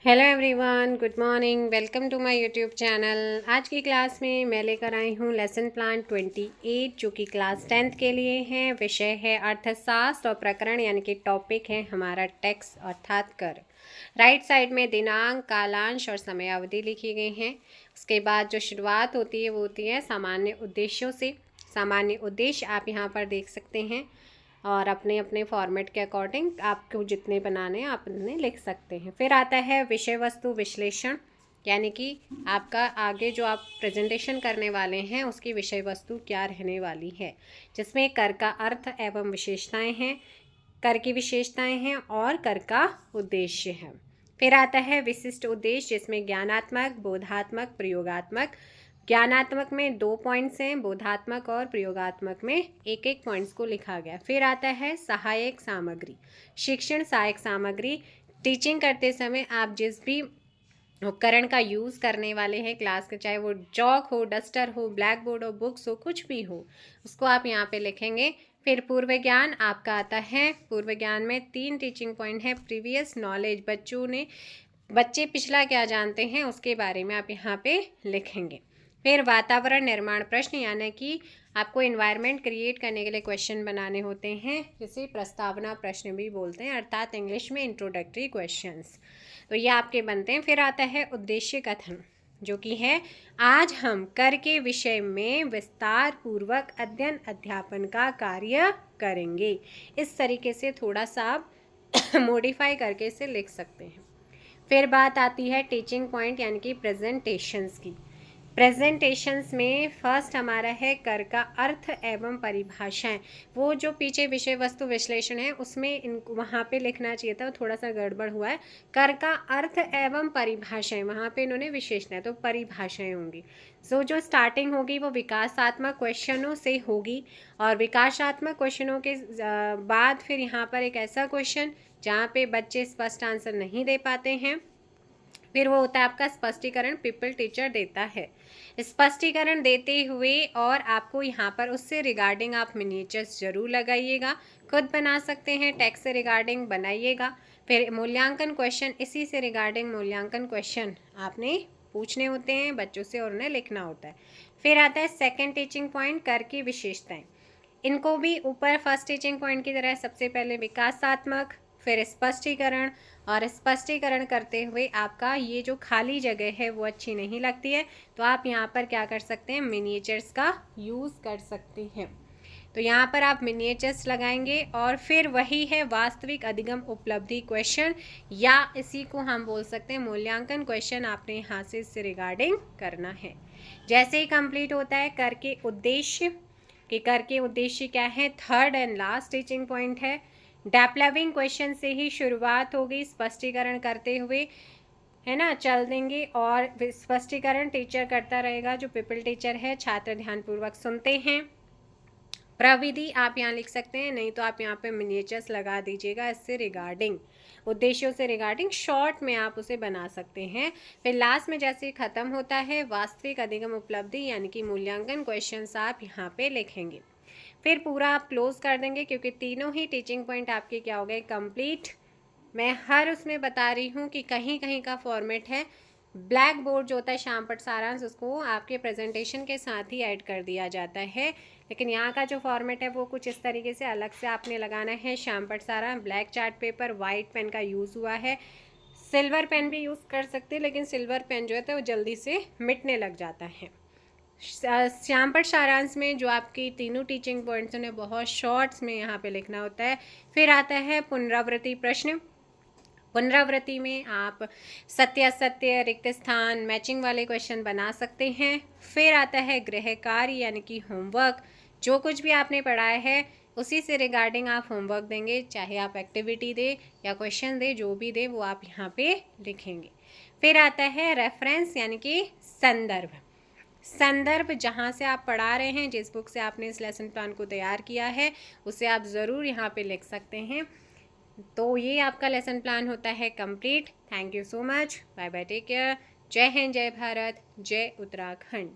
Hello everyone, good morning. Welcome to my YouTube channel. आज की class में मैं लेकर आई हूँ लेसन प्लान 28 जो कि क्लास 10th के लिए है। विषय है अर्थशास्त्र और प्रकरण यानी कि टॉपिक है हमारा टैक्स अर्थात कर। राइट साइड में दिनांक, कालांश और समयावधि लिखी गई हैं। उसके बाद जो शुरुआत होती है वो होती है सामान्य उद्देश्यों से। सामान्य उद्देश्य आप यहाँ पर देख सकते हैं और अपने अपने फॉर्मेट के अकॉर्डिंग आपको जितने बनाने हैं आप उतने लिख सकते हैं। फिर आता है विषय वस्तु विश्लेषण, यानी कि आपका आगे जो आप प्रेजेंटेशन करने वाले हैं उसकी विषय वस्तु क्या रहने वाली है, जिसमें कर का अर्थ एवं विशेषताएं हैं, कर की विशेषताएं हैं और कर का उद्देश्य है। फिर आता है विशिष्ट उद्देश्य, जिसमें ज्ञानात्मक, बोधात्मक, प्रयोगात्मक। ज्ञानात्मक में 2 पॉइंट्स हैं, बोधात्मक और प्रयोगात्मक में एक एक पॉइंट्स को लिखा गया। फिर आता है सहायक सामग्री, शिक्षण सहायक सामग्री। टीचिंग करते समय आप जिस भी उपकरण का यूज़ करने वाले हैं क्लास के, चाहे वो चॉक हो, डस्टर हो, ब्लैक बोर्ड हो, बुक्स हो, कुछ भी हो, उसको आप यहाँ पे लिखेंगे। फिर पूर्व ज्ञान आपका आता है। पूर्व ज्ञान में 3 टीचिंग पॉइंट है। प्रीवियस नॉलेज, बच्चे पिछला क्या जानते हैं उसके बारे में आप यहाँ पे लिखेंगे। फिर वातावरण निर्माण प्रश्न, यानी कि आपको इन्वायरमेंट क्रिएट करने के लिए क्वेश्चन बनाने होते हैं, जिसे प्रस्तावना प्रश्न भी बोलते हैं, अर्थात इंग्लिश में इंट्रोडक्टरी क्वेश्चंस। तो ये आपके बनते हैं। फिर आता है उद्देश्य कथन, जो कि है आज हम कर के विषय में विस्तार पूर्वक अध्ययन अध्यापन का कार्य करेंगे। इस तरीके से थोड़ा सा आप मॉडिफाई करके इसे लिख सकते हैं। फिर बात आती है टीचिंग पॉइंट यानी कि प्रेजेंटेशंस की। प्रेजेंटेशंस में फर्स्ट हमारा है कर का अर्थ एवं परिभाषाएं। वो जो पीछे विषय वस्तु विश्लेषण है उसमें वहाँ पे लिखना चाहिए था, थोड़ा सा गड़बड़ हुआ है। कर का अर्थ एवं परिभाषाएं, वहाँ पे इन्होंने विशेषण तो परिभाषाएं होंगी। सो जो स्टार्टिंग होगी वो विकासात्मक क्वेश्चनों से होगी, और विकासात्मक क्वेश्चनों के बाद फिर यहाँ पर एक ऐसा क्वेश्चन जहाँ पे बच्चे स्पष्ट आंसर नहीं दे पाते हैं, फिर वो होता है आपका स्पष्टीकरण, पीपल टीचर देता है। स्पष्टीकरण देते हुए और आपको यहाँ पर उससे रिगार्डिंग आप मिनिएचर्स जरूर लगाइएगा, खुद बना सकते हैं, टेक्स्ट से रिगार्डिंग बनाइएगा। फिर मूल्यांकन क्वेश्चन, इसी से रिगार्डिंग मूल्यांकन क्वेश्चन आपने पूछने होते हैं बच्चों से और उन्हें लिखना होता है। फिर आता है सेकेंड टीचिंग पॉइंट, कर की विशेषताएं। इनको भी ऊपर फर्स्ट टीचिंग पॉइंट की तरह सबसे पहले विकासात्मक, फिर स्पष्टीकरण, और स्पष्टीकरण करते हुए आपका ये जो खाली जगह है वो अच्छी नहीं लगती है, तो आप यहाँ पर क्या कर सकते हैं, मिनिएचर्स का यूज़ कर सकते हैं। तो यहाँ पर आप मिनिएचर्स लगाएंगे और फिर वही है वास्तविक अधिगम उपलब्धि क्वेश्चन, या इसी को हम बोल सकते हैं मूल्यांकन क्वेश्चन, आपने यहाँ से इससे रिगार्डिंग करना है। जैसे ही कंप्लीट होता है कर के उद्देश्य, कि कर के उद्देश्य क्या है, third and last teaching point है। डेवलपिंग क्वेश्चन से ही शुरुआत होगी स्पष्टीकरण करते हुए, है ना, चल देंगे और स्पष्टीकरण टीचर करता रहेगा, जो पीपल टीचर है, छात्र ध्यानपूर्वक सुनते हैं। प्रविधि आप यहाँ लिख सकते हैं, नहीं तो आप यहाँ पे मिनिएचर्स लगा दीजिएगा, इससे रिगार्डिंग उद्देश्यों से रिगार्डिंग शॉर्ट में आप उसे बना सकते हैं। फिर लास्ट में जैसे ख़त्म होता है वास्तविक अधिगम उपलब्धि यानी कि मूल्यांकन क्वेश्चंस आप यहाँ पे लिखेंगे। फिर पूरा आप क्लोज कर देंगे, क्योंकि तीनों ही टीचिंग पॉइंट आपके क्या हो गए, कंप्लीट। मैं हर उसमें बता रही हूँ कि कहीं कहीं का फॉर्मेट है, ब्लैक बोर्ड जो होता है श्यामपट्ट सारांश, उसको आपके प्रेजेंटेशन के साथ ही ऐड कर दिया जाता है, लेकिन यहाँ का जो फॉर्मेट है वो कुछ इस तरीके से अलग से आपने लगाना है। श्यामपट्ट सारांश, black chart paper, white pen का यूज़ हुआ है, सिल्वर पेन भी यूज़ कर सकते हैं, लेकिन सिल्वर पेन जो है तो वो जल्दी से मिटने लग जाता है। श्यामपट्ट सारांश में जो आपकी तीनों टीचिंग पॉइंट्स उन्हें बहुत शॉर्ट्स में यहाँ पे लिखना होता है। फिर आता है पुनरावृत्ति प्रश्न। पुनरावृत्ति में आप सत्य असत्य, रिक्त स्थान, मैचिंग वाले क्वेश्चन बना सकते हैं। फिर आता है गृह कार्य यानी कि होमवर्क, जो कुछ भी आपने पढ़ाया है उसी से रिगार्डिंग आप होमवर्क देंगे, चाहे आप एक्टिविटी दे या क्वेश्चन दे, जो भी दे वो आप यहाँ पे लिखेंगे। फिर आता है रेफरेंस यानी कि संदर्भ। संदर्भ जहाँ से आप पढ़ा रहे हैं, जिस बुक से आपने इस लेसन प्लान को तैयार किया है उसे आप ज़रूर यहाँ पे लिख सकते हैं। तो ये आपका लेसन प्लान होता है complete. Thank you so much, bye bye, take care. जय हिंद, जय भारत, जय उत्तराखंड।